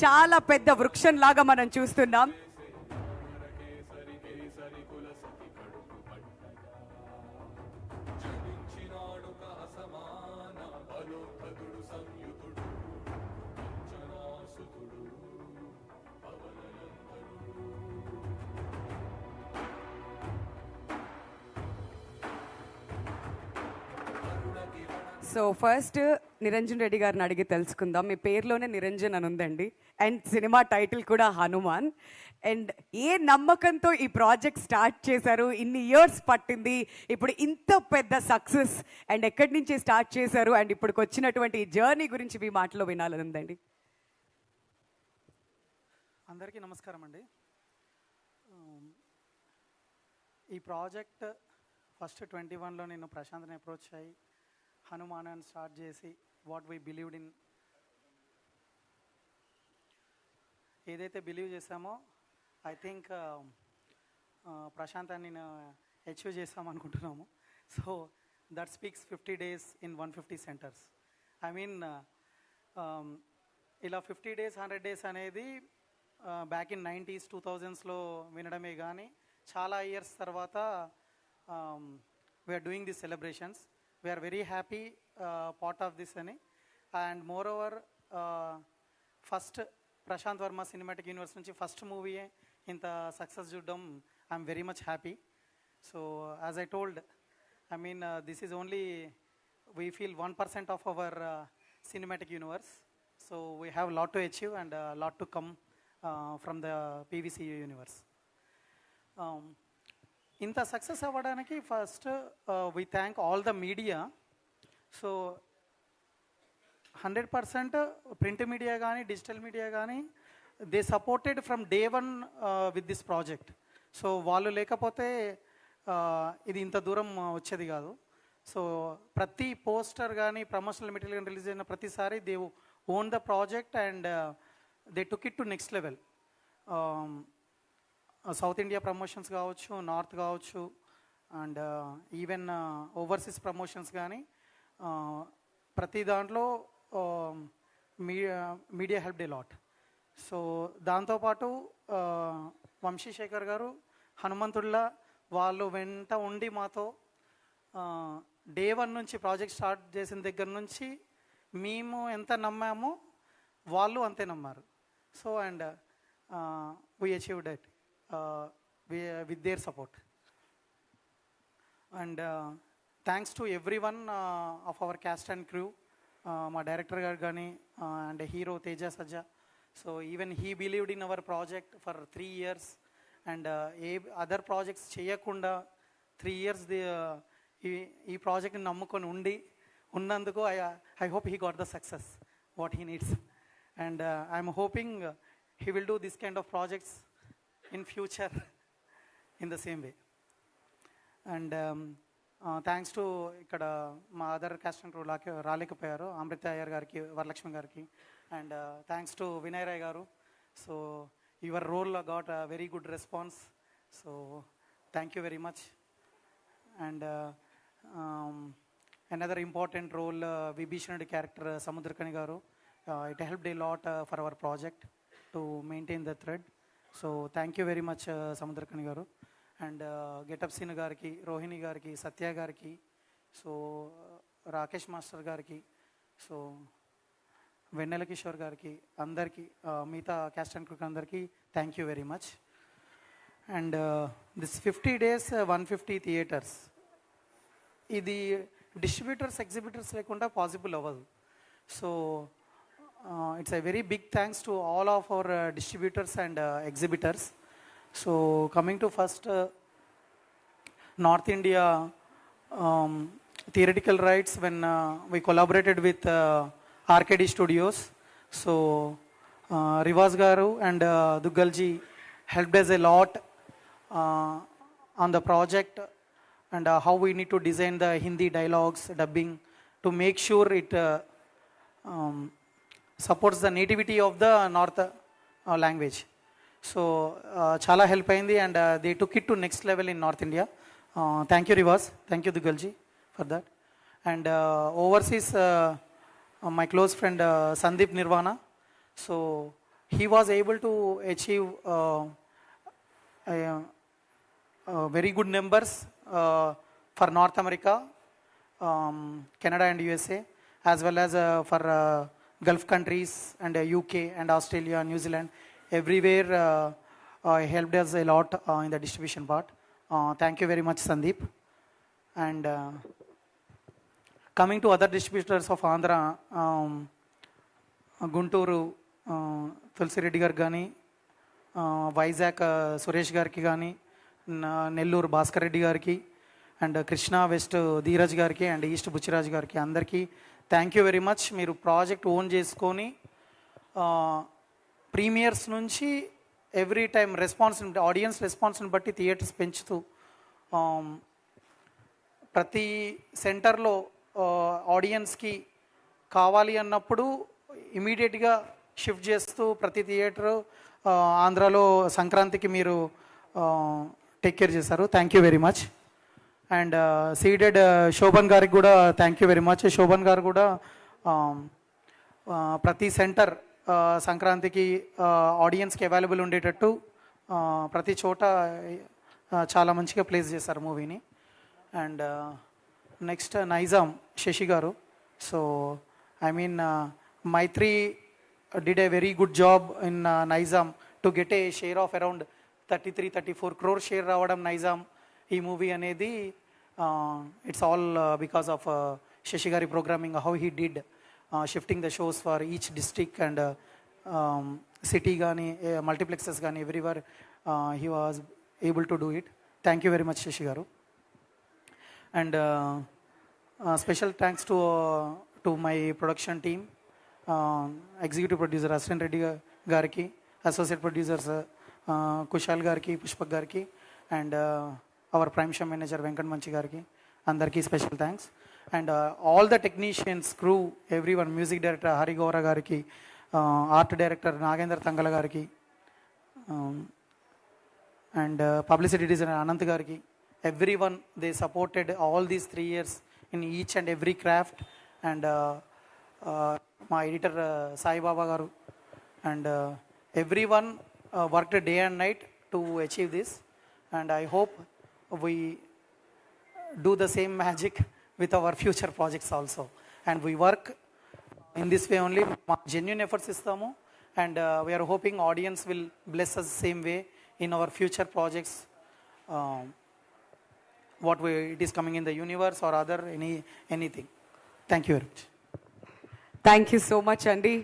చాలా పెద్ద వృక్షం లాగా మనం చూస్తున్నాం. సో ఫస్ట్ నిరంజన్ రెడ్డి గారిని అడిగి తెలుసుకుందాం. మీ పేరులోనే నిరంజన్ అని ఉందండి, అండ్ సినిమా టైటిల్ కూడా హనుమాన్. అండ్ ఏ నమ్మకంతో ఈ ప్రాజెక్ట్ స్టార్ట్ చేశారు? ఇన్ని ఇయర్స్ పట్టింది, ఇప్పుడు ఇంత పెద్ద సక్సెస్, అండ్ ఎక్కడి నుంచి స్టార్ట్ చేశారు, అండ్ ఇప్పటికి వచ్చినటువంటి ఈ జర్నీ గురించి మీ మాటలో వినాలని ఉందండి. అందరికీ నమస్కారం అండి. ఈ ప్రాజెక్ట్ ఫస్ట్ 21లో నేను ప్రశాంత్ని అప్రోచ్ అయ్యి హనుమాన్ అని స్టార్ట్ చేసి వాట్ వీ బిలీవ్డ్ ఇన్, ఏదైతే బిలీవ్ చేసామో ఐ థింక్ ప్రశాంత్ అని నేను అచీవ్ చేస్తామనుకుంటున్నాము. So that speaks 50 days in 150 centers. I mean ఇలా 50 days 100 days అనేది బ్యాక్ ఇన్ 90s 2000sలో వినడమే కానీ చాలా ఇయర్స్ తర్వాత we are doing this celebrations. We are very happy part of this ani, and moreover first Prashant Verma Cinematic Universe nunchi first movie inta success chudam I am very much happy. So as I told, I mean this is only we feel 1% of our cinematic universe, so we have a lot to achieve and a lot to come from the PVCU universe. ఇంత success అవ్వడానికి first we thank all the media. So 100% print media కానీ digital media కానీ they supported from day one with this project. So వాళ్ళు లేకపోతే ఇది ఇంత దూరం వచ్చేది కాదు. సో ప్రతి పోస్టర్ కానీ ప్రమోషనల్ మెటీరియల్ రిలీజ్ అయిన ప్రతిసారి they own the project and they took it to next level. South India promotions కావచ్చు, నార్త్ కావచ్చు, అండ్ ఈవెన్ ఓవర్సీస్ ప్రమోషన్స్ కానీ ప్రతి దాంట్లో media help day lot. So దాంతోపాటు వంశీశేఖర్ గారు హనుమంతుల్లా వాళ్ళు వెంట ఉండి మాతో డే వన్ నుంచి ప్రాజెక్ట్ స్టార్ట్ చేసిన దగ్గర నుంచి మేము ఎంత నమ్మామో వాళ్ళు అంతే నమ్మారు. So and we achieved it with their support, and thanks to everyone of our cast and crew, my director garu gani and hero Teja Sajja. So even he believed in our project for 3 years, and other projects cheyakunda 3 years ee project ni nammukoni unnanduku I hope he got the success what he needs, and I am hoping he will do this kind of projects in future in the same way. And thanks to ikkada ma other cast and crew రాలేకపోయారు, అమృత అయ్యర్ గారికి, వరలక్ష్మి గారికి, and thanks to Vinay Rai garu. So your role got a very good response, so thank you very much. And another important role Vibhishanuడి character Samudrakani garu, it helped a lot for our project to maintain the thread. So thank you very much Samuthirakani గారు, and getup scene గారికి, రోహిణి గారికి, సత్య గారికి, so Rakesh master గారికి, so వెన్నెల కిషోర్ గారికి, అందరికీ మిగతా caste and crew అందరికీ thank you very much. And this 50 days 150 theaters, ఇది డిస్ట్రిబ్యూటర్స్ ఎగ్జిబిటర్స్ లేకుండా పాసిబుల్ అవ్వదు. So it's a very big thanks to all of our distributors and exhibitors. So coming to first North India theoretical rights, when we collaborated with RKD Studios. So Rivas garu and Duggalji helped us a lot on the project, and how we need to design the Hindi dialogues, dubbing, to make sure it supports the nativity of the north language. So chala help ayindi, and they took it to next level in North India. Thank you Rivas, thank you Duggalji for that. And overseas my close friend Sandeep Nirvana. So he was able to achieve very good numbers for North America, Canada and USA, as well as for Gulf countries and UK and Australia, New Zealand, everywhere. Helped us a lot in the distribution part. Thank you very much, Sandeep. And coming to other distributors of Andhra, Guntur Tulasireddy గారికి కానీ, వైజాగ్ సురేష్ గారికి కానీ, నెల్లూరు భాస్కర్ రెడ్డి గారికి, and Krishna west Dheeraj గారికి, and east Buchiraj గారికి అందరికీ thank you very much. మీరు project own చేసుకొని ప్రీమియర్స్ నుంచి ఎవ్రీ టైం ఆడియన్స్ రెస్పాన్స్ని బట్టి థియేటర్స్ పెంచుతూ ప్రతి సెంటర్లో ఆడియన్స్కి కావాలి అన్నప్పుడు ఇమీడియట్గా షిఫ్ట్ చేస్తూ ప్రతి థియేటరు ఆంధ్రాలో సంక్రాంతికి మీరు టేక్ కేర్ చేశారు. Thank you very much. And Ceded Shobhan గారికి కూడా thank you very much. Shobhan గారు కూడా ప్రతి సెంటర్ సంక్రాంతికి ఆడియన్స్కి అవైలబుల్ ఉండేటట్టు ప్రతి చోట చాలా మంచిగా ప్లేస్ చేశారు మూవీని. And next Nizam Sashi garu. So I mean Mythri did a very good job in Nizam to get a share of around 33-34 crore share రావడం నైజాం ఈ మూవీ అనేది it's all because of Sashi గారి programming, how he did shifting the shows for each district and city కానీ multiplexes కానీ everywhere he was able to do it. Thank you very much Sashi garu. And special thanks to my production team, executive producer assistant Reddy గారికి, associate producers Kushal గారికి, పుష్పక్ గారికి, and our prime show manager Venkat Manchi గారికి అందరికీ special thanks. And all the technicians, crew, everyone, music director Hari Gowra గారికి, art director Nagendra Tangala గారికి, and publicity designer Anant గారికి, every one they supported all these 3 years in each and every craft. And మా editor Saibaba గారు, and every one worked day and night to achieve this. And I hope we do the same magic with our future projects also, and we work in this way only. Genuine efforts istamu, and we are hoping audience will bless us same way in our future projects, it is coming in the universe or other anything. Thank you very much. Thank you so much, Andy.